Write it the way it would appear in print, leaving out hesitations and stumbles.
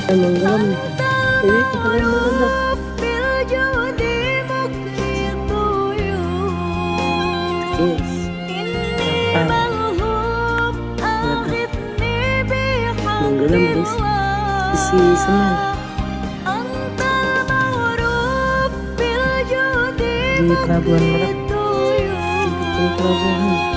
Menggelam nih. Ini kita maganda. Yes. Menggelam guys. Isi semen di Pelabuhan Merak. Di pelabuhan.